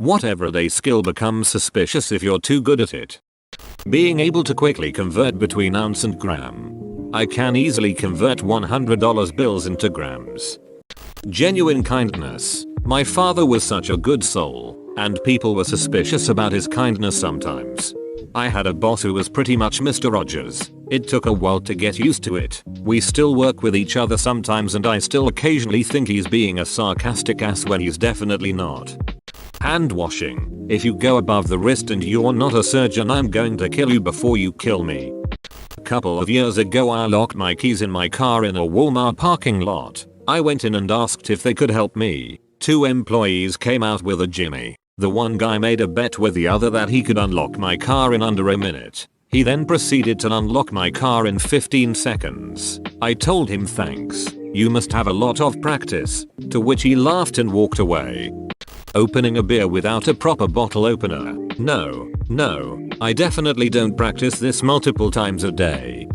What everyday skill becomes suspicious if you're too good at it? Being able to quickly convert between ounce and gram. I can easily convert $100 bills into grams. Genuine kindness. My father was such a good soul, and people were suspicious about his kindness sometimes. I had a boss who was pretty much Mr. Rogers. It took a while to get used to it. We still work with each other sometimes and I still occasionally think he's being a sarcastic ass when he's definitely not. Hand washing. If you go above the wrist and you're not a surgeon, I'm going to kill you before you kill me. A couple of years ago I locked my keys in my car in a Walmart parking lot. I went in and asked if they could help me. 2 employees came out with a Jimmy. The one guy made a bet with the other that he could unlock my car in under a minute. He then proceeded to unlock my car in 15 seconds. I told him thanks. You must have a lot of practice. To which he laughed and walked away. Opening a beer without a proper bottle opener. No, I definitely don't practice this multiple times a day.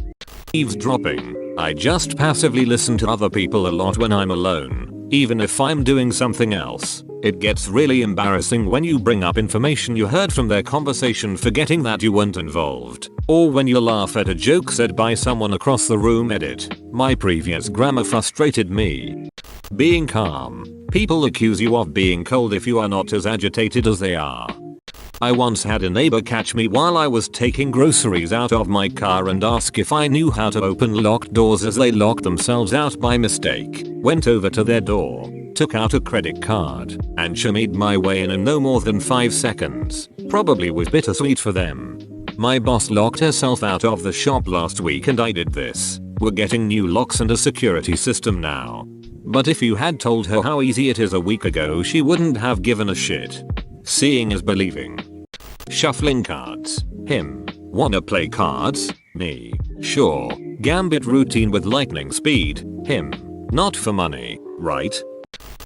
Eavesdropping. I just passively listen to other people a lot when I'm alone, even if I'm doing something else. It gets really embarrassing when you bring up information you heard from their conversation forgetting that you weren't involved. Or when you laugh at a joke said by someone across the room. Edit. My previous grammar frustrated me. Being calm. People accuse you of being cold if you are not as agitated as they are. I once had a neighbor catch me while I was taking groceries out of my car and ask if I knew how to open locked doors as they locked themselves out by mistake. Went over to their door, took out a credit card, and shimmied my way in no more than 5 seconds. Probably was bittersweet for them. My boss locked herself out of the shop last week and I did this. We're getting new locks and a security system now. But if you had told her how easy it is a week ago, she wouldn't have given a shit. Seeing is believing. Shuffling cards. Him. Wanna play cards? Me. Sure. Gambit routine with lightning speed. Him. Not for money, right?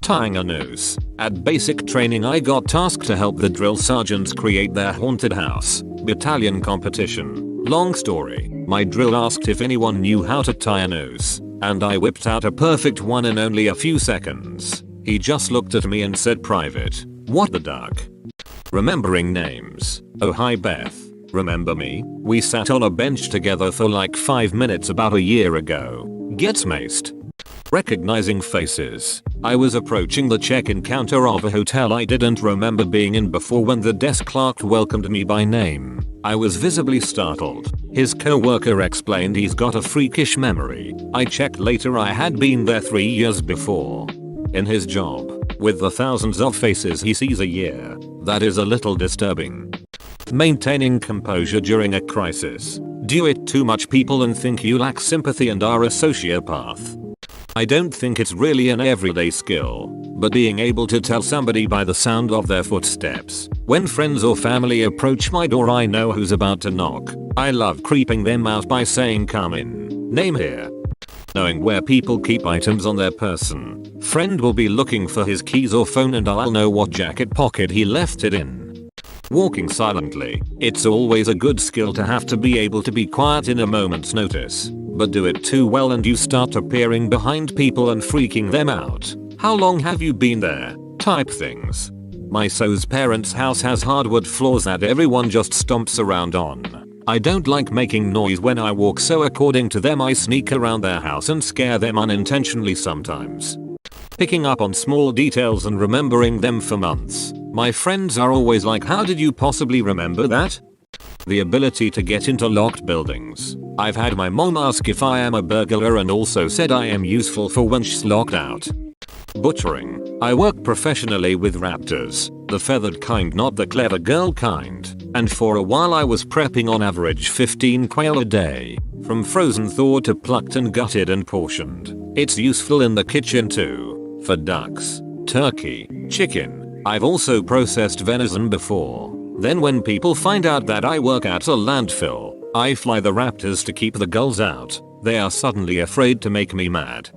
Tying a noose. At basic training I got tasked to help the drill sergeants create their haunted house battalion competition. Long story. My drill asked if anyone knew how to tie a noose, and I whipped out a perfect one in only a few seconds. He just looked at me and said, "Private." What the duck? Remembering names. Oh hi Beth. Remember me? We sat on a bench together for like 5 minutes about a year ago. Gets maced. Recognizing faces. I was approaching the check-in counter of a hotel I didn't remember being in before when the desk clerk welcomed me by name. I was visibly startled. His co-worker explained he's got a freakish memory. I checked later I had been there 3 years before. In his job, with the thousands of faces he sees a year, that is a little disturbing. Maintaining composure during a crisis. Do it too much people and think you lack sympathy and are a sociopath. I don't think it's really an everyday skill, but being able to tell somebody by the sound of their footsteps. When friends or family approach my door I know who's about to knock. I love creeping them out by saying come in. Name here. Knowing where people keep items on their person. Friend will be looking for his keys or phone and I'll know what jacket pocket he left it in. Walking silently. It's always a good skill to have to be able to be quiet in a moment's notice. But do it too well and you start appearing behind people and freaking them out. How long have you been there? Type things. My so's parents' house has hardwood floors that everyone just stomps around on. I don't like making noise when I walk, so according to them I sneak around their house and scare them unintentionally sometimes. Picking up on small details and remembering them for months. My friends are always like, how did you possibly remember that? The ability to get into locked buildings. I've had my mom ask if I am a burglar and also said I am useful for when she's locked out. Butchering. I work professionally with raptors, the feathered kind, not the clever girl kind, and for a while I was prepping on average 15 quail a day, from frozen thawed to plucked and gutted and portioned. It's useful in the kitchen too, for ducks, turkey, chicken. I've also processed venison before. Then when people find out that I work at a landfill, I fly the raptors to keep the gulls out. They are suddenly afraid to make me mad.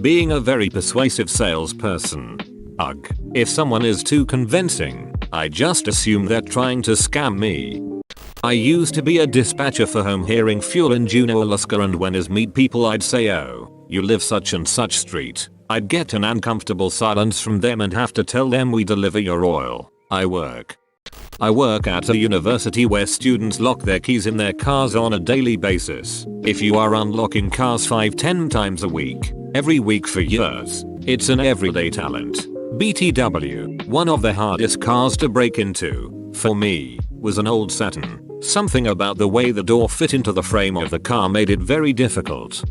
Being a very persuasive salesperson. Ugh. If someone is too convincing, I just assume they're trying to scam me. I used to be a dispatcher for home hearing fuel in Juneau, Alaska, and when I meet people I'd say, "Oh, you live such and such street." I'd get an uncomfortable silence from them and have to tell them we deliver your oil. I work. I work at a university where students lock their keys in their cars on a daily basis. If you are unlocking cars 5-10 times a week, every week for years, it's an everyday talent. BTW, one of the hardest cars to break into, for me, was an old Saturn. Something about the way the door fit into the frame of the car made it very difficult.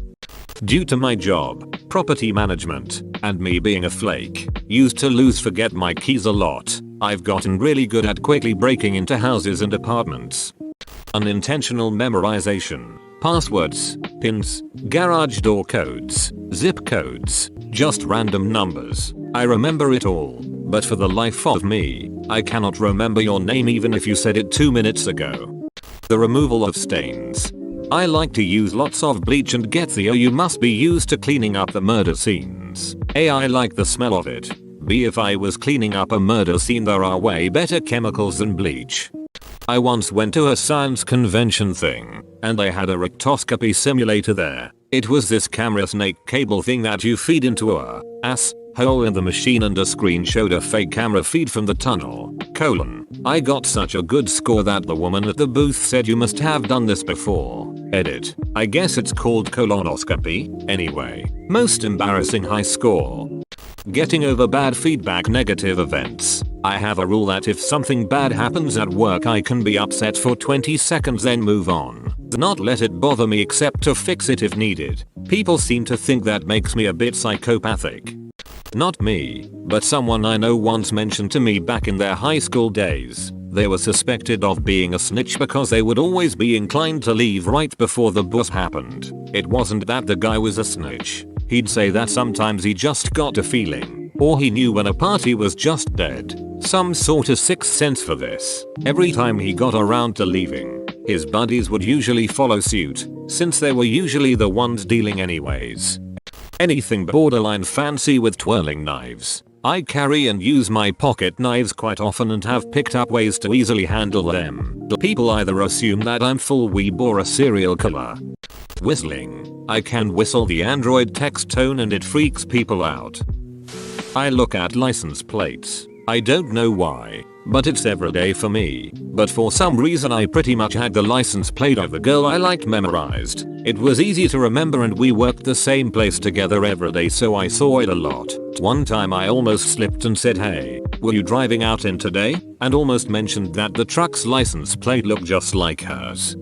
Due to my job, property management, and me being a flake, used to forget my keys a lot, I've gotten really good at quickly breaking into houses and apartments. Unintentional memorization, passwords, pins, garage door codes, zip codes, just random numbers. I remember it all, but for the life of me, I cannot remember your name even if you said it 2 minutes ago. The removal of stains. I like to use lots of bleach and get the you must be used to cleaning up the murder scenes. A, I like the smell of it. B, if I was cleaning up a murder scene there are way better chemicals than bleach. I once went to a science convention thing, and they had a rectoscopy simulator there. It was this camera snake cable thing that you feed into a hole in the machine and a screen showed a fake camera feed from the tunnel. I got such a good score that the woman at the booth said you must have done this before. Edit. I guess it's called colonoscopy. Anyway, most embarrassing high score. Getting over bad feedback, negative events. I have a rule that if something bad happens at work I can be upset for 20 seconds then move on. Not let it bother me except to fix it if needed. People seem to think that makes me a bit psychopathic. Not me, but someone I know once mentioned to me back in their high school days, they were suspected of being a snitch because they would always be inclined to leave right before the bus happened. It wasn't that the guy was a snitch. He'd say that sometimes he just got a feeling, or he knew when a party was just dead. Some sort of sixth sense for this. Every time he got around to leaving, his buddies would usually follow suit, since they were usually the ones dealing anyways. Anything borderline fancy with twirling knives. I carry and use my pocket knives quite often and have picked up ways to easily handle them. People either assume that I'm full weeb or a serial killer. Whistling. I can whistle the Android text tone and it freaks people out. I look at license plates. I don't know why, but it's everyday for me. But for some reason I pretty much had the license plate of the girl I liked memorized. It was easy to remember and we worked the same place together every day so I saw it a lot. One time I almost slipped and said, "Hey, were you driving out in today?" and almost mentioned that the truck's license plate looked just like hers.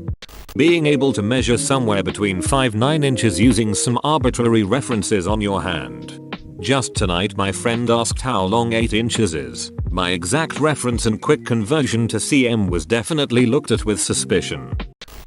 Being able to measure somewhere between 5-9 inches using some arbitrary references on your hand. Just tonight my friend asked how long 8 inches is. My exact reference and quick conversion to cm was definitely looked at with suspicion.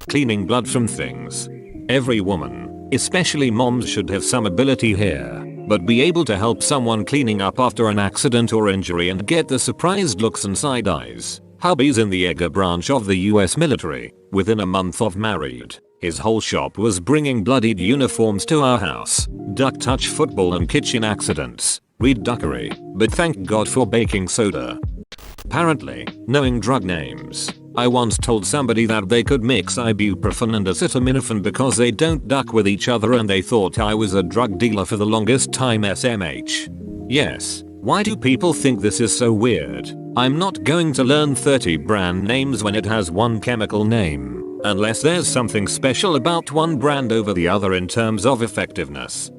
Cleaning blood from things. Every woman, especially moms, should have some ability here, but be able to help someone cleaning up after an accident or injury and get the surprised looks and side eyes. Hubby's in the EGA branch of the US military. Within a month of married, his whole shop was bringing bloodied uniforms to our house. Duck touch football and kitchen accidents. Read duckery, but thank God for baking soda. Apparently, knowing drug names. I once told somebody that they could mix ibuprofen and acetaminophen because they don't duck with each other and they thought I was a drug dealer for the longest time. SMH. Yes, why do people think this is so weird? I'm not going to learn 30 brand names when it has one chemical name, unless there's something special about one brand over the other in terms of effectiveness.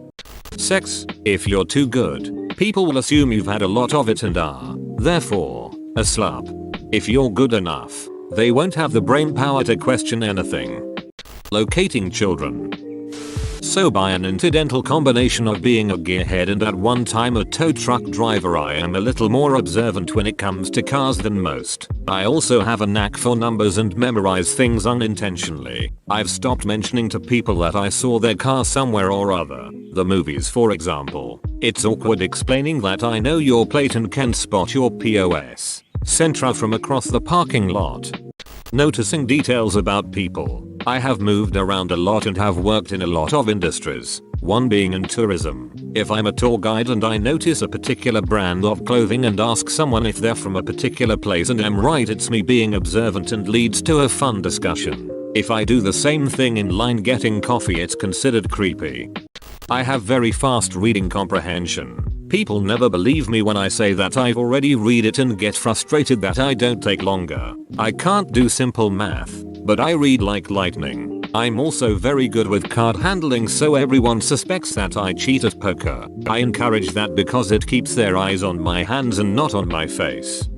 Sex. If you're too good, people will assume you've had a lot of it and are, therefore, a slut. If you're good enough, they won't have the brain power to question anything. Locating children. So by an incidental combination of being a gearhead and at one time a tow truck driver, I am a little more observant when it comes to cars than most. I also have a knack for numbers and memorize things unintentionally. I've stopped mentioning to people that I saw their car somewhere or other. The movies, for example. It's awkward explaining that I know your plate and can spot your POS. Centra from across the parking lot. Noticing details about people. I have moved around a lot and have worked in a lot of industries, one being in tourism. If I'm a tour guide and I notice a particular brand of clothing and ask someone if they're from a particular place and am right, it's me being observant and leads to a fun discussion. If I do the same thing in line getting coffee, it's considered creepy. I have very fast reading comprehension. People never believe me when I say that I've already read it and get frustrated that I don't take longer. I can't do simple math, but I read like lightning. I'm also very good with card handling, so everyone suspects that I cheat at poker. I encourage that because it keeps their eyes on my hands and not on my face.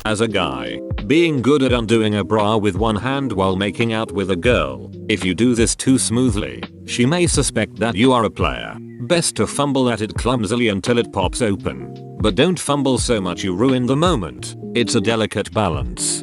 As a guy, being good at undoing a bra with one hand while making out with a girl. If you do this too smoothly, she may suspect that you are a player. Best to fumble at it clumsily until it pops open. But don't fumble so much you ruin the moment. It's a delicate balance.